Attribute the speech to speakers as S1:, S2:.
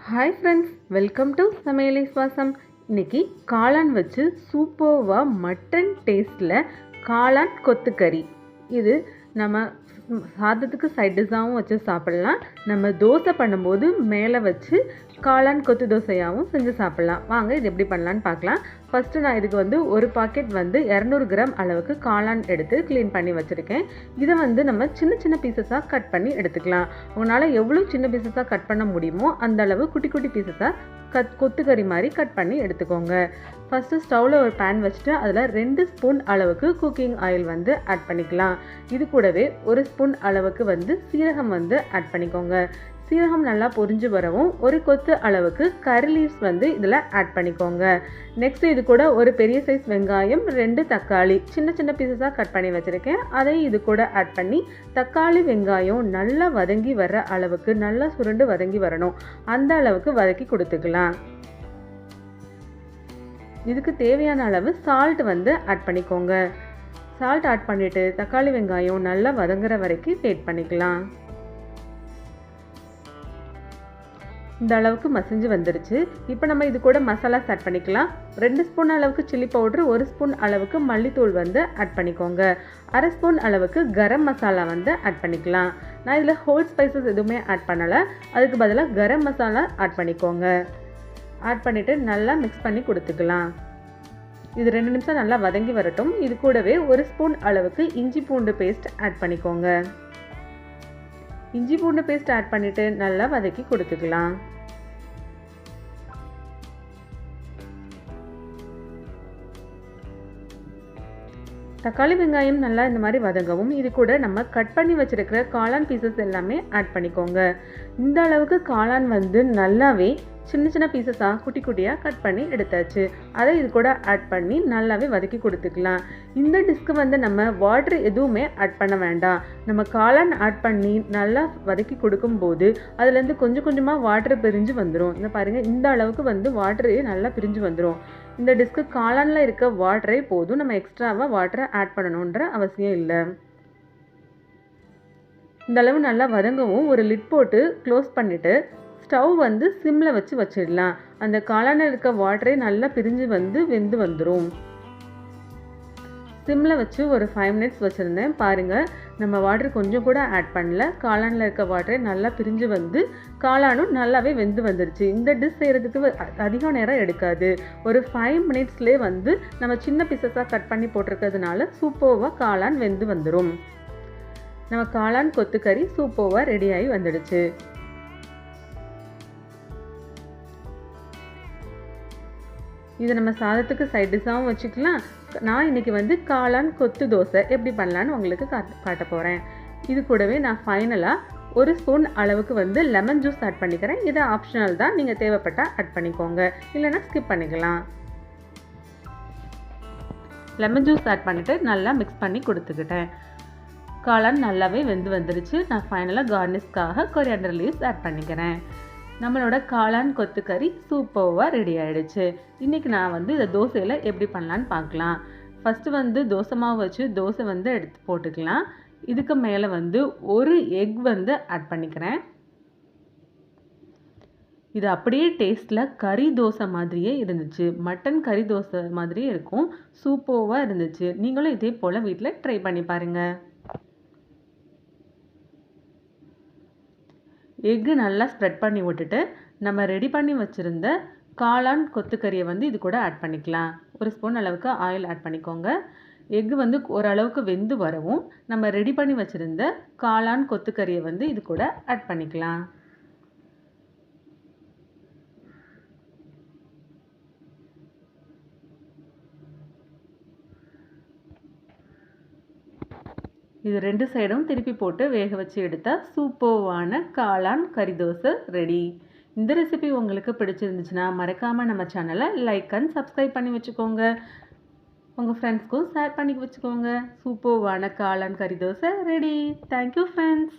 S1: Hi friends, welcome to சமையலை சுவாசம். இன்றைக்கி காளான் வச்சு சூப்பர்வாக மட்டன் டேஸ்ட்டில் காளான் கொத்துக்கறி. இது நம்ம சாதத்துக்கு சைட் டிஷ்ஷாகவும் வச்சு சாப்பிட்லாம். நம்ம தோசை பண்ணும்போது மேலே வச்சு காளான் கொத்து தோசையாகவும் செஞ்சு சாப்பிட்லாம். வாங்க இது எப்படி பண்ணலான்னு பார்க்கலாம். ஃபஸ்ட்டு நான் இதுக்கு ஒரு பாக்கெட் 200 கிராம் அளவுக்கு காளான் எடுத்து க்ளீன் பண்ணி வச்சுருக்கேன். இதை நம்ம சின்ன சின்ன பீசஸாக கட் பண்ணி எடுத்துக்கலாம். உங்களால் எவ்வளோ சின்ன பீசஸாக கட் பண்ண முடியுமோ அந்த அளவு குட்டி குட்டி பீசஸாக கொத்துக்கறி மாதிரி கட் பண்ணி எடுத்துக்கோங்க. ஃபஸ்ட்டு ஸ்டவ்வில் ஒரு பேன் வச்சுட்டு அதில் 2 ஸ்பூன் அளவுக்கு குக்கிங் ஆயில் ஆட் பண்ணிக்கலாம். இது கூடவே 1 ஸ்பூன் அளவுக்கு சீரகம் ஆட் பண்ணிக்கோங்க. சீரகம் நல்லா பொரிஞ்சு வரவும் ஒரு கொத்து அளவுக்கு கரி லீவ்ஸ் இதில் ஆட் பண்ணிக்கோங்க. நெக்ஸ்ட் இது கூட ஒரு பெரிய சைஸ் வெங்காயம், 2 தக்காளி சின்ன சின்ன பீசஸாக கட் பண்ணி வச்சுருக்கேன். அதை இது கூட ஆட் பண்ணி தக்காளி வெங்காயம் நல்லா வதங்கி வர அளவுக்கு, நல்லா சுருண்டு வதங்கி வரணும், அந்த அளவுக்கு வதக்கி கொடுத்துக்கலாம். இதுக்கு தேவையான அளவு சால்ட் ஆட் பண்ணிக்கோங்க. சால்ட் ஆட் பண்ணிவிட்டு தக்காளி வெங்காயம் நல்லா வதங்குற வரைக்கும் வெயிட் பண்ணிக்கலாம். இந்த அளவுக்கு மசிஞ்சு வந்துருச்சு. இப்போ நம்ம இது கூட மசாலாஸ் ஆட் பண்ணிக்கலாம். 2 ஸ்பூன் அளவுக்கு சில்லி பவுட்ரு, 1 ஸ்பூன் அளவுக்கு மல்லித்தூள் ஆட் பண்ணிக்கோங்க. 1/2 ஸ்பூன் அளவுக்கு கரம் மசாலா ஆட் பண்ணிக்கலாம். நான் இதில் ஹோல் ஸ்பைசஸ் எதுவுமே ஆட் பண்ணலை, அதுக்கு பதிலாக கரம் மசாலா ஆட் பண்ணிக்கோங்க. ஆட் பண்ணிவிட்டு நல்லா மிக்ஸ் பண்ணி கொடுத்துக்கலாம். இது 2 நிமிஷம் நல்லா வதங்கி வரட்டும். இது கூடவே 1 ஸ்பூன் அளவுக்கு இஞ்சி பூண்டு பேஸ்ட் ஆட் பண்ணிக்கோங்க. இஞ்சி பூண்டு பேஸ்ட் ஆட் பண்ணிவிட்டு நல்லா வதக்கி கொடுத்துக்கலாம். தக்காளி வெங்காயம் நல்லா இந்த மாதிரி வதங்கவும் இது கூட நம்ம கட் பண்ணி வச்சுருக்கிற காளான் பீசஸ் எல்லாமே ஆட் பண்ணிக்கோங்க. இந்த அளவுக்கு காளான் நல்லாவே சின்ன சின்ன பீசஸாக குட்டி குட்டியாக கட் பண்ணி எடுத்தாச்சு. அதை இது கூட ஆட் பண்ணி நல்லாவே வதக்கி கொடுத்துக்கலாம். இந்த டிஷ்க்கு நம்ம வாட்டர் எதுவுமே ஆட் பண்ண வேண்டாம். நம்ம காளான் ஆட் பண்ணி நல்லா வதக்கி கொடுக்கும்போது அதுலேருந்து கொஞ்சம் கொஞ்சமாக வாட்டர் பிரிஞ்சு வந்துடும். இந்த பாருங்கள், இந்த அளவுக்கு வாட்டரே நல்லா பிரிஞ்சு வந்துடும். இந்த டிஷ்க்கு காளானில் இருக்க வாட்டரே போதும், நம்ம எக்ஸ்ட்ராவாக வாட்டரை ஆட் பண்ணணுன்ற அவசியம் இல்லை. இந்த அளவு நல்லா வதங்கவும் ஒரு லிட் போட்டு க்ளோஸ் பண்ணிவிட்டு ஸ்டவ் சிம்மில் வச்சிடலாம். அந்த காளானில் இருக்க வாட்டரே நல்லா பிரிஞ்சு வெந்து வந்துடும். சிம்மில் வச்சு ஒரு 5 மினிட்ஸ் வச்சுருந்தேன். பாருங்கள், நம்ம வாட்டர் கொஞ்சம் கூட ஆட் பண்ணல. காளானில் இருக்க வாட்டரே நல்லா பிரிஞ்சு காளானும் நல்லாவே வெந்து வந்துருச்சு. இந்த டிஷ் செய்கிறதுக்கு அதிகம் நேரம் எடுக்காது. ஒரு 5 மினிட்ஸ்லேயே நம்ம சின்ன பீசஸாக கட் பண்ணி போட்டிருக்கிறதுனால சூப்பர்வாக காளான் வெந்து வந்துடும். நம்ம காளான் கொத்துக்கறி சூப்பர்வாக ரெடியாகி வந்துடுச்சு. இதை நம்ம சாதத்துக்கு சைட் டிஷ்ஷாகவும் வச்சுக்கலாம். நான் இன்றைக்கி காளான் கொத்து தோசை எப்படி பண்ணலான்னு உங்களுக்கு காட்ட போகிறேன். இது கூடவே நான் ஃபைனலாக 1 ஸ்பூன் அளவுக்கு லெமன் ஜூஸ் ஆட் பண்ணிக்கிறேன். இது ஆப்ஷனல் தான், நீங்கள் தேவைப்பட்டால் ஆட் பண்ணிக்கோங்க, இல்லைனா ஸ்கிப் பண்ணிக்கலாம். லெமன் ஜூஸ் ஆட் பண்ணிவிட்டு நல்லா மிக்ஸ் பண்ணி கொடுத்துக்கிட்டேன். காளான் நல்லாவே வெந்து வந்துருச்சு. நான் ஃபைனலாக கார்னிஷ்காக கொரியாண்டர் லீவ்ஸ் ஆட் பண்ணிக்கிறேன். நம்மளோட காளான் கொத்துக்கறி சூப்பர்வாக ரெடி ஆகிடுச்சு. இன்றைக்கி நான் இதை தோசையில் எப்படி பண்ணலான்னு பார்க்கலாம். ஃபஸ்ட்டு தோசை மாவு வச்சு தோசை எடுத்து போட்டுக்கலாம். இதுக்கு மேலே ஒரு எக் ஆட் பண்ணிக்கிறேன். இது அப்படியே டேஸ்ட்டில் கறி தோசை மாதிரியே இருந்துச்சு. மட்டன் கறி தோசை மாதிரியே இருக்கும். சூப்பர்வாக இருந்துச்சு. நீங்களும் இதே போல் வீட்டில் ட்ரை பண்ணி பாருங்கள். எக்கு நல்லா ஸ்ப்ரெட் பண்ணி விட்டுட்டு நம்ம ரெடி பண்ணி வச்சுருந்த காளான் கொத்துக்கறியை இது கூட ஆட் பண்ணிக்கலாம். 1 ஸ்பூன் அளவுக்கு ஆயில் ஆட் பண்ணிக்கோங்க. எக்கு ஓரளவுக்கு வெந்து வரவும் நம்ம ரெடி பண்ணி வச்சுருந்த காளான் கொத்துக்கறியை இது கூட ஆட் பண்ணிக்கலாம். இது 2 சைடும் திருப்பி போட்டு வேக வச்சு எடுத்தால் சூப்பர்வான காளான் கறி தோசை ரெடி. இந்த ரெசிபி உங்களுக்கு பிடிச்சிருந்துச்சுன்னா மறக்காமல் நம்ம சேனலை லைக் அண்ட் சப்ஸ்கிரைப் பண்ணி வச்சுக்கோங்க. உங்கள் ஃப்ரெண்ட்ஸ்க்கும் ஷேர் பண்ணி வச்சுக்கோங்க. சூப்பர்வான காளான் கறி தோசை ரெடி. Thank you friends.